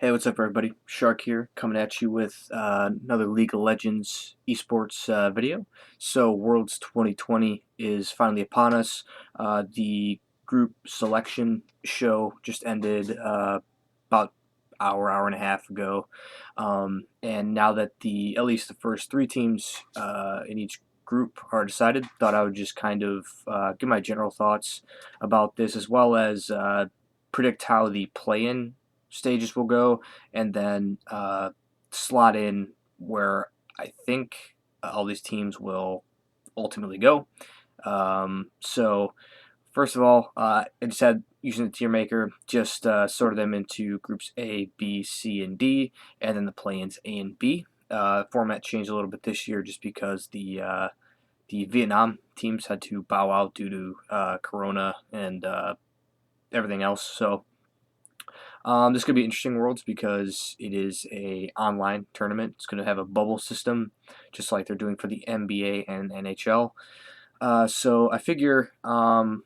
Hey, what's up, everybody? Shark here, coming at you with another League of Legends esports video. So, Worlds 2020 is finally upon us. The group selection show just ended about hour and a half ago, and now that at least the first three teams in each group are decided, thought I would just kind of give my general thoughts about this, as well as predict how the play-in stages will go, and then slot in where I think all these teams will ultimately go. So first of all, I just had using the tier maker, just sorted them into groups A, B, C, and D, and then the play-ins A and B. Format changed a little bit this year just because the Vietnam teams had to bow out due to Corona and everything else. So this could be interesting worlds because it is a online tournament. It's going to have a bubble system, just like they're doing for the NBA and NHL. So I figure I'm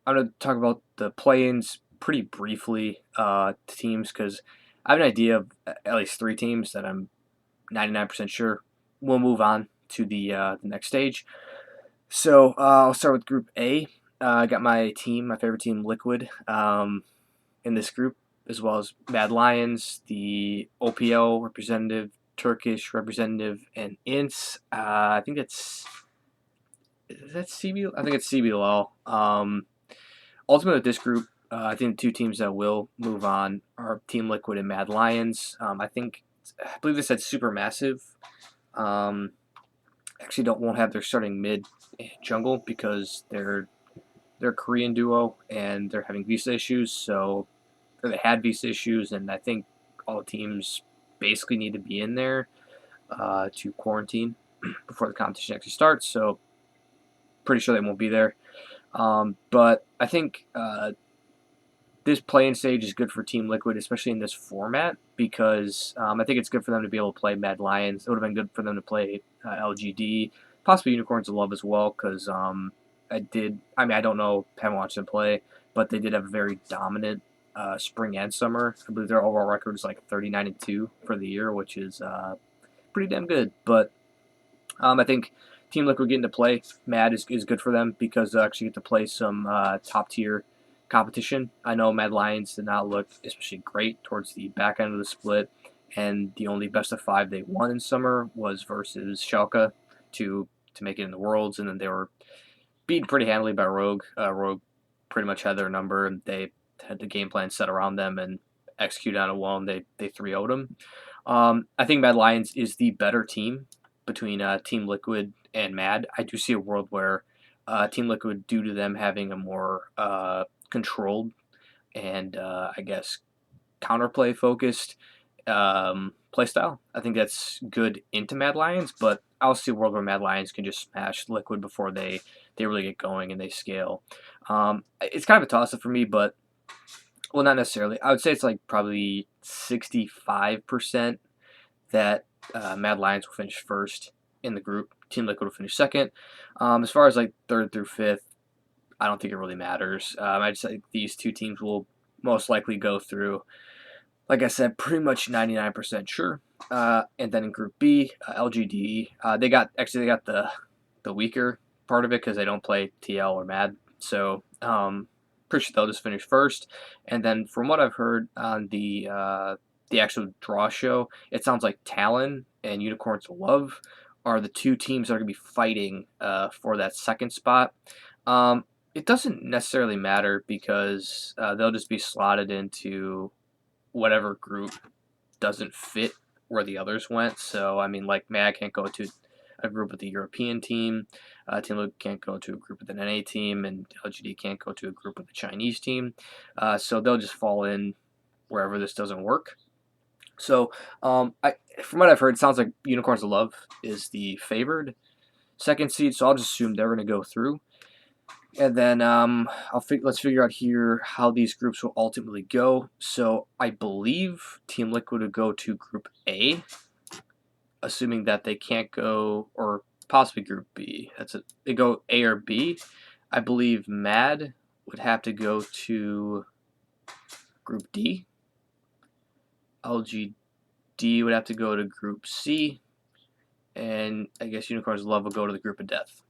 going to talk about the play-ins pretty briefly to teams because I have an idea of at least three teams that I'm 99% sure will move on to the next stage. So I'll start with Group A. I got my team, my favorite team, Liquid, in this group, as well as Mad Lions, the OPL representative, Turkish representative, and INTS. I think is that CB? I think it's CBLL. Ultimately, with this group, I think the two teams that will move on are Team Liquid and Mad Lions. I believe they said Supermassive. Actually, won't have their starting mid jungle because they're a Korean duo and they're having visa issues. So or they had visa issues, and I think all the teams basically need to be in there to quarantine before the competition actually starts. So pretty sure they won't be there. But I think this play-in stage is good for Team Liquid, especially in this format, because I think it's good for them to be able to play Mad Lions. It would have been good for them to play LGD, possibly Unicorns of Love as well, because I don't know, haven't watched them play, but they did have a very dominant spring and summer. I believe their overall record is like 39-2 for the year, which is pretty damn good. But I think Team Liquid getting to play Mad is good for them because they actually get to play some top tier competition. I know Mad Lions did not look especially great towards the back end of the split, and the only best of five they won in summer was versus Schalke to make it in the Worlds, and then they were beaten pretty handily by Rogue. Rogue pretty much had their number, and they had the game plan set around them and executed on it well, and they 3-0'd them. I think Mad Lions is the better team between Team Liquid and Mad. I do see a world where Team Liquid, due to them having a more controlled and I guess counterplay focused play style, I think that's good into Mad Lions, but I'll see a world where Mad Lions can just smash Liquid before they really get going and they scale. It's kind of a toss up for me, but well, not necessarily. I would say it's like probably 65% that Mad Lions will finish first in the group. Team Liquid will finish second. As far as like third through fifth, I don't think it really matters. I just think these two teams will most likely go through. Like I said, pretty much 99% sure. And then in Group B, LGD, they got the weaker part of it because they don't play TL or Mad. So pretty sure they'll just finish first. And then from what I've heard on the actual draw show, it sounds like Talon and Unicorns of Love are the two teams that are going to be fighting for that second spot. It doesn't necessarily matter because they'll just be slotted into whatever group doesn't fit where the others went. So, I mean, like, Mad can't go to a group with the European team, Team Liquid can't go to a group with an NA team, and LGD can't go to a group with a Chinese team. So they'll just fall in wherever this doesn't work. So, from what I've heard, it sounds like Unicorns of Love is the favored second seed, so I'll just assume they're going to go through. And then let's figure out here how these groups will ultimately go. So I believe Team Liquid would go to Group A, assuming that they can't go, or possibly Group B. That's it. They go A or B. I believe Mad would have to go to Group D. LGD would have to go to Group C, and I guess Unicorns Love will go to the Group of Death.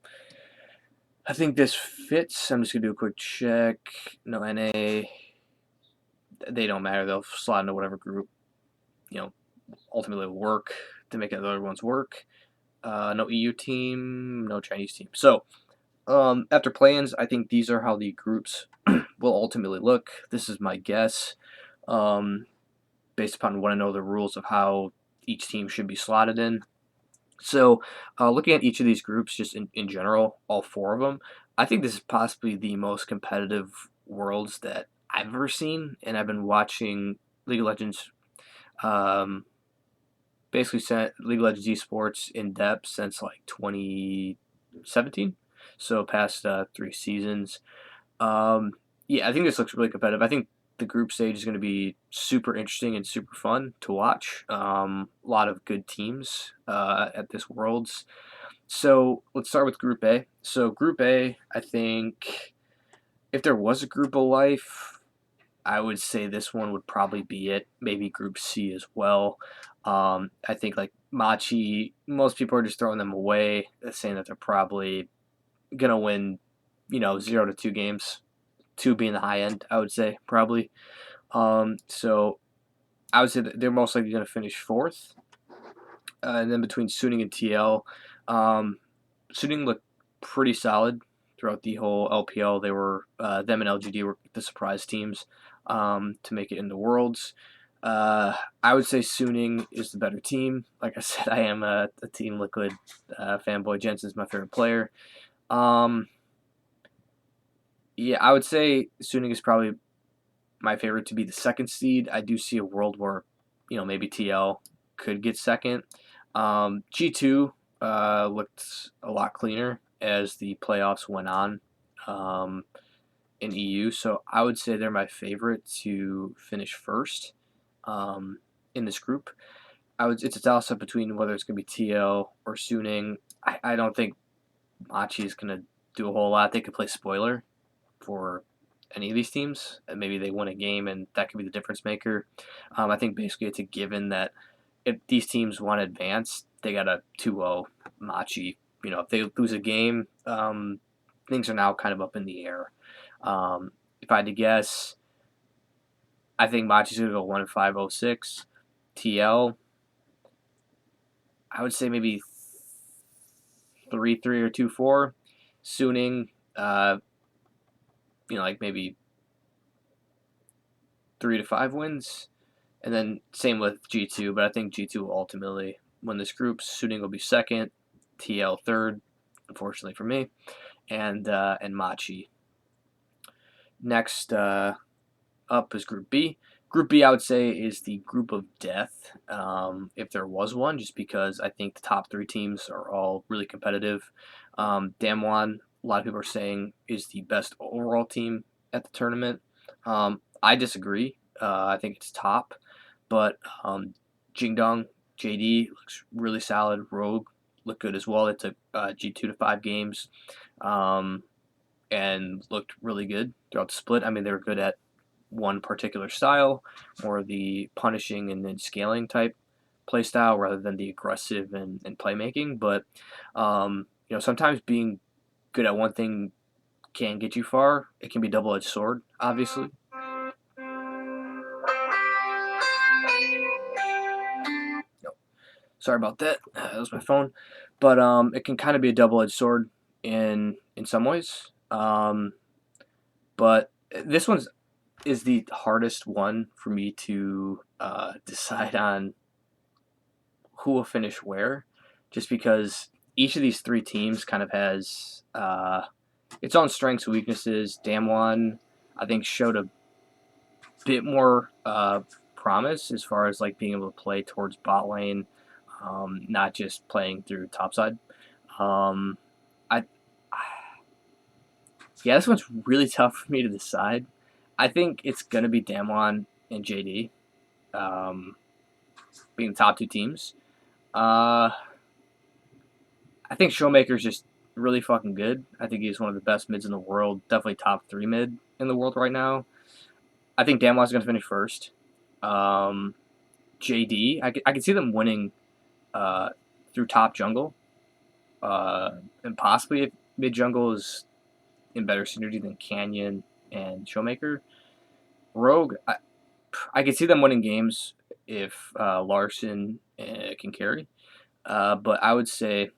I think this fits. I'm just going to do a quick check. No NA. They don't matter. They'll slot into whatever group, ultimately will work to make the other ones work. No EU team, no Chinese team. So, after plans, I think these are how the groups will ultimately look. This is my guess, based upon what I know the rules of how each team should be slotted in. So, looking at each of these groups, just in general, all four of them, I think this is possibly the most competitive worlds that I've ever seen, and I've been watching League of Legends, um, basically League of Legends esports in depth since like 2017, so past 3 seasons. Yeah, I think this looks really competitive. I think the group stage is going to be super interesting and super fun to watch. A lot of good teams at this Worlds. So let's start with Group A. So Group A, I think if there was a Group of Life, I would say this one would probably be it. Maybe Group C as well. I think like Machi, most people are just throwing them away, saying that they're probably gonna win, 0 to 2 games, 2 being the high end. I would say probably. So I would say that they're most likely gonna finish fourth, and then between Suning and TL, Suning looked pretty solid throughout the whole LPL. They were them and LGD were the surprise teams to make it in the Worlds. I would say Suning is the better team. Like I said, I am a Team Liquid fanboy. Jensen's my favorite player. Um, yeah, I would say Suning is probably my favorite to be the second seed. I do see a world where, maybe TL could get second. G2 looked a lot cleaner as the playoffs went on um, in EU, so I would say they're my favorite to finish first in this group. It's a toss up between whether it's going to be TL or Suning. I don't think Machi is going to do a whole lot. They could play spoiler for any of these teams, and maybe they win a game, and that could be the difference maker. I think basically it's a given that if these teams want to advance, they got a 2-0 Machi. If they lose a game, things are now kind of up in the air. If I had to guess, I think Machi's going to go 1-5-0-6. TL, I would say maybe 3-3 or 2-4. Suning, like maybe 3-5 wins. And then same with G2, but I think G2 will ultimately win this group. Suning will be second, TL third, unfortunately for me, and Machi. Next up is Group B. Group B, I would say, is the group of death, if there was one, just because I think the top 3 teams are all really competitive. Damwon, a lot of people are saying, is the best overall team at the tournament. I disagree. I think it's top. But Jingdong, JD looks really solid. Rogue looked good as well. It took G2 to 5 games and looked really good throughout the split. I mean, they were good at one particular style, more the punishing and then scaling type play style rather than the aggressive and playmaking. But, sometimes being good at one thing can get you far. It can be a double-edged sword, obviously. Sorry about that. That was my phone, but it can kind of be a double-edged sword in some ways. But this one is the hardest one for me to decide on who will finish where, just because each of these 3 teams kind of has its own strengths and weaknesses. Damwon, I think, showed a bit more promise as far as like being able to play towards bot lane. Not just playing through topside. I Yeah, this one's really tough for me to decide. I think it's gonna be Damwon and JD, being the top 2 teams. I think Showmaker's just really fucking good. I think he's one of the best mids in the world. Definitely top 3 mid in the world right now. I think Damwon's gonna finish first. JD. I could see them winning through top jungle, and possibly if mid jungle is in better synergy than Canyon and Showmaker. Rogue, I could see them winning games if Larson can carry. But I would say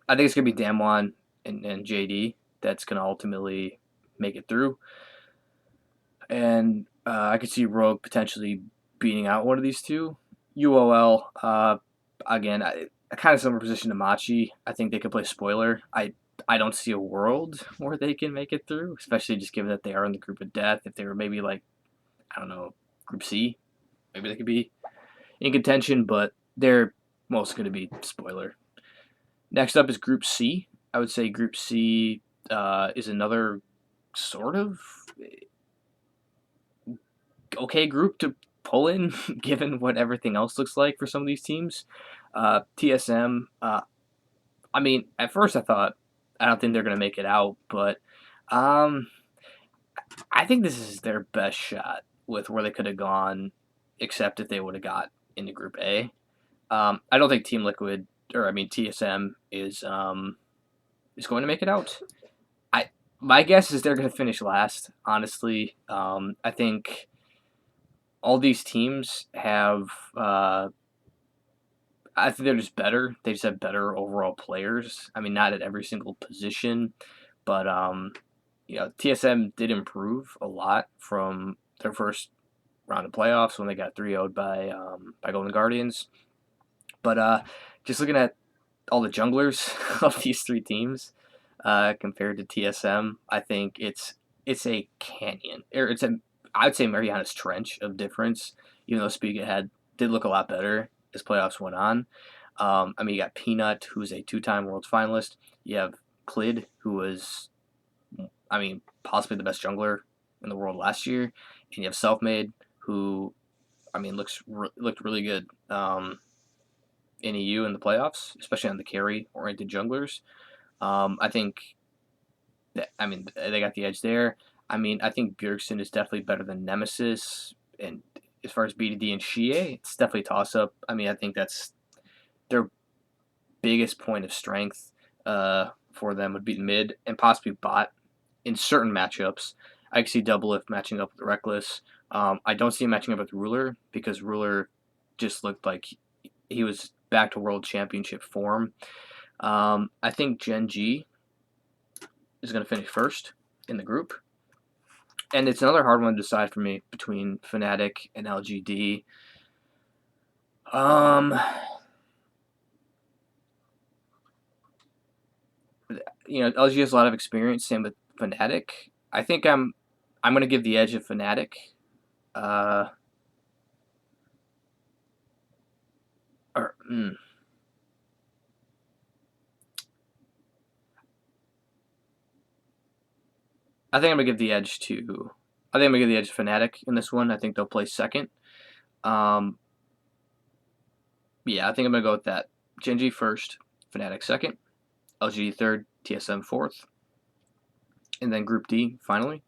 I think it's gonna be Damwon and JD that's gonna ultimately make it through, and I could see Rogue potentially beating out one of these two. UOL, again, I kind of similar position to Machi. I think they could play spoiler. I don't see a world where they can make it through, especially just given that they are in the group of death. If they were maybe like, I don't know, Group C, maybe they could be in contention, but they're most going to be spoiler. Next up is Group C. I would say Group C is another sort of okay group to pull in, given what everything else looks like for some of these teams. TSM, I mean, at first I don't think they're going to make it out, but um, I think this is their best shot with where they could have gone, except if they would have got into Group A. I don't think Team Liquid, or I mean TSM, is going to make it out. I My guess is they're going to finish last. Honestly, I think all these teams have. I think they're just better. They just have better overall players. I mean, not at every single position, but TSM did improve a lot from their first round of playoffs when they got 3-0'd by Golden Guardians. But just looking at all the junglers of these three teams compared to TSM, I think it's a canyon, or I would say Mariana's Trench of difference. Even though Spiga did look a lot better as playoffs went on. I mean, you got Peanut, who's a two-time world finalist. You have Clid, who was, I mean, possibly the best jungler in the world last year, and you have Selfmade, who, I mean, looked really good in EU in the playoffs, especially on the carry-oriented junglers. I think I mean, they got the edge there. I mean, I think Bjergsen is definitely better than Nemesis, and as far as BDD and Shie, it's definitely a toss-up. I mean, I think that's their biggest point of strength for them would be the mid and possibly bot in certain matchups. I could see Doublelift matching up with Reckless. I don't see him matching up with Ruler because Ruler just looked like he was back to world championship form. I think Gen G is going to finish first in the group. And it's another hard one to decide for me between Fnatic and LGD. LG has a lot of experience. Same with Fnatic. I think I'm going to give the edge of Fnatic. Uh, or, I think I'm gonna give the edge to. I think I'm gonna give the edge to Fnatic in this one. I think they'll play second. Um, yeah, I think I'm gonna go with that. Gen G first, Fnatic second, LG third, TSM fourth, and then Group D finally.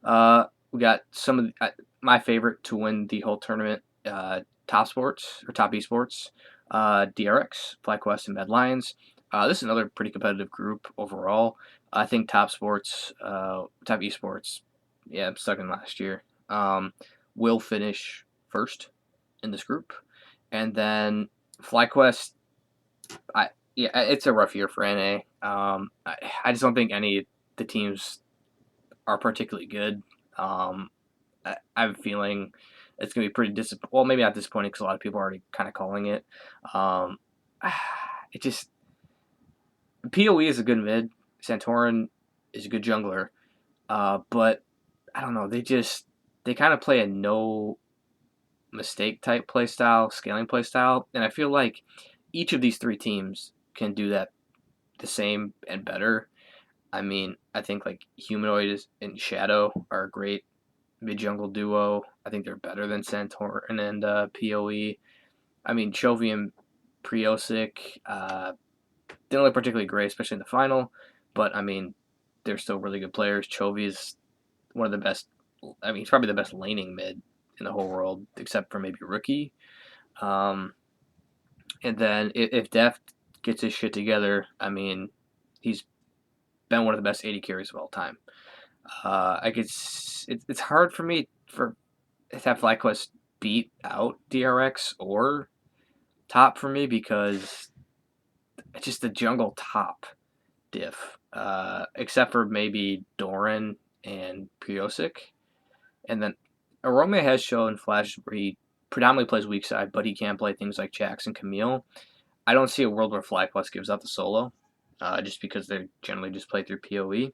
We got some of my favorite to win the whole tournament. Top Sports or Top Esports, DRX, FlyQuest, and Mad Lions. This is another pretty competitive group overall. I think Top Sports, Top Esports, yeah, second last year, will finish first in this group, and then FlyQuest. It's a rough year for NA. I just don't think any of the teams are particularly good. I have a feeling it's going to be pretty disappointing. Well, maybe not disappointing because a lot of people are already kind of calling it. It just PoE is a good mid. Santorin is a good jungler, but I don't know. They kind of play a no mistake type play style, scaling play style, and I feel like each of these three teams can do that the same and better. I mean, I think like Humanoid and Shadow are a great mid jungle duo. I think they're better than Santorin and PoE. I mean, Chovy and Priosic didn't look particularly great, especially in the final, but I mean, they're still really good players. Chovy is one of the best. I mean, he's probably the best laning mid in the whole world, except for maybe Rookie. And then if Def gets his shit together, I mean, he's been one of the best 80 carries of all time. It's hard for me to have FlyQuest beat out DRX or Top for me because it's just the jungle top diff, except for maybe Doran and Piosic. And then Arome has shown flashes where he predominantly plays weak side, but he can play things like Jax and Camille. I don't see a world where FlyQuest gives up the solo, just because they generally just play through PoE.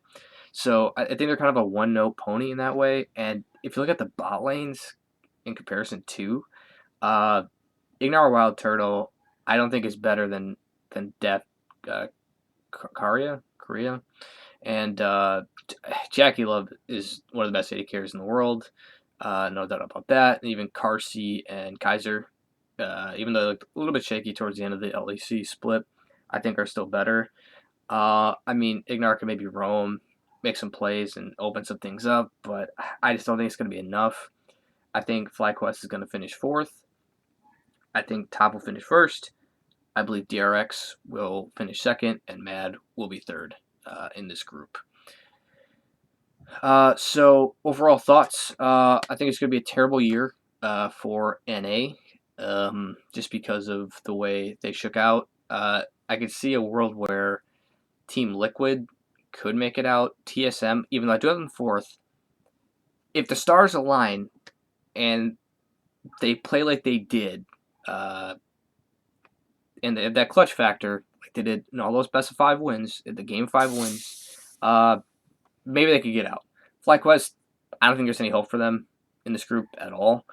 So I think they're kind of a one-note pony in that way. And if you look at the bot lanes in comparison to Ignar Wild Turtle, I don't think is better than Death Korea, and Jackie Love is one of the best AD carries in the world. No doubt about that. And even Carsey and Kaiser, even though they looked a little bit shaky towards the end of the LEC split, I think are still better. I mean, Ignar can maybe roam, make some plays, and open some things up, but I just don't think it's going to be enough. I think FlyQuest is going to finish fourth. I think Top will finish first. I believe DRX will finish second, and Mad will be third in this group. So overall thoughts. I think it's going to be a terrible year for NA, just because of the way they shook out. I could see a world where Team Liquid could make it out. TSM, even though I do have them fourth, if the stars align and they play like they did, and they have that clutch factor, like they did in all those best of 5 wins, the game 5 wins, maybe they could get out. FlyQuest, I don't think there's any hope for them in this group at all.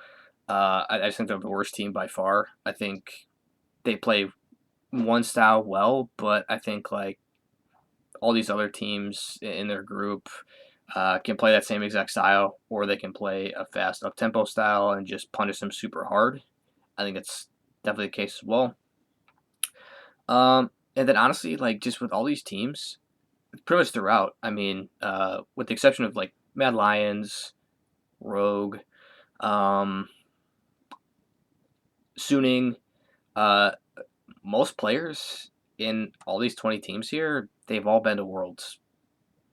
I just think they're the worst team by far. I think they play one style well, but I think like all these other teams in their group can play that same exact style, or they can play a fast up-tempo style and just punish them super hard. I think it's definitely the case as well. And then honestly, like just with all these teams, pretty much throughout. I mean, with the exception of like Mad Lions, Rogue, um, Suning, uh, most players in all these 20 teams here, they've all been to Worlds.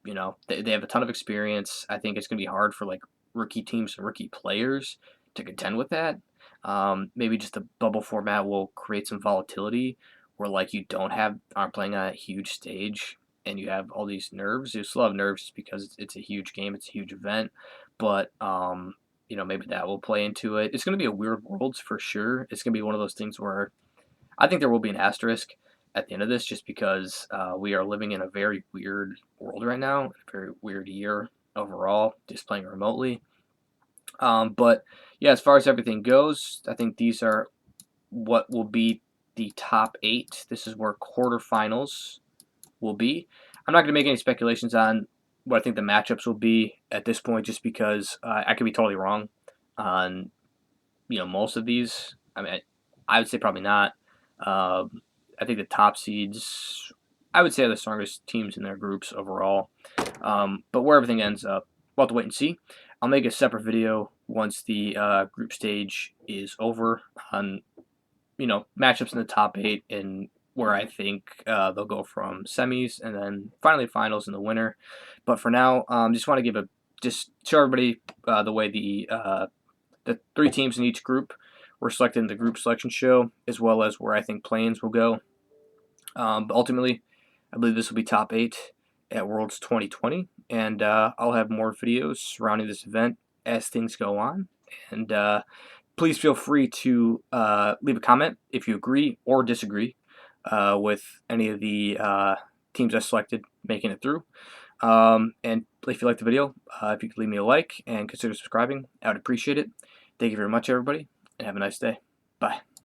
You know, they have a ton of experience. I think it's going to be hard for like rookie teams and rookie players to contend with that. Maybe just the bubble format will create some volatility where like you aren't playing on a huge stage and you have all these nerves. You still have nerves just because it's a huge game, it's a huge event, but maybe that will play into it. It's going to be a weird Worlds for sure. It's going to be one of those things where I think there will be an asterisk at the end of this just because we are living in a very weird world right now, a very weird year overall, just playing remotely. But yeah, as far as everything goes, I think these are what will be the top 8. This is where quarterfinals will be. I'm not going to make any speculations on what I think the matchups will be at this point, just because I could be totally wrong on most of these. I mean, I would say probably not. I think the top seeds, I would say, are the strongest teams in their groups overall. But where everything ends up, we'll have to wait and see. I'll make a separate video once the group stage is over on matchups in the top 8 and where I think they'll go from semis and then finally finals in the winner. But for now, just want to just show everybody the way the 3 teams in each group were selected in the group selection show, as well as where I think play-ins will go. But ultimately, I believe this will be top 8 at Worlds 2020, and I'll have more videos surrounding this event as things go on. And please feel free to leave a comment if you agree or disagree with any of the teams I selected making it through. And if you like the video, if you could leave me a like and consider subscribing, I would appreciate it. Thank you very much, everybody, and have a nice day. Bye.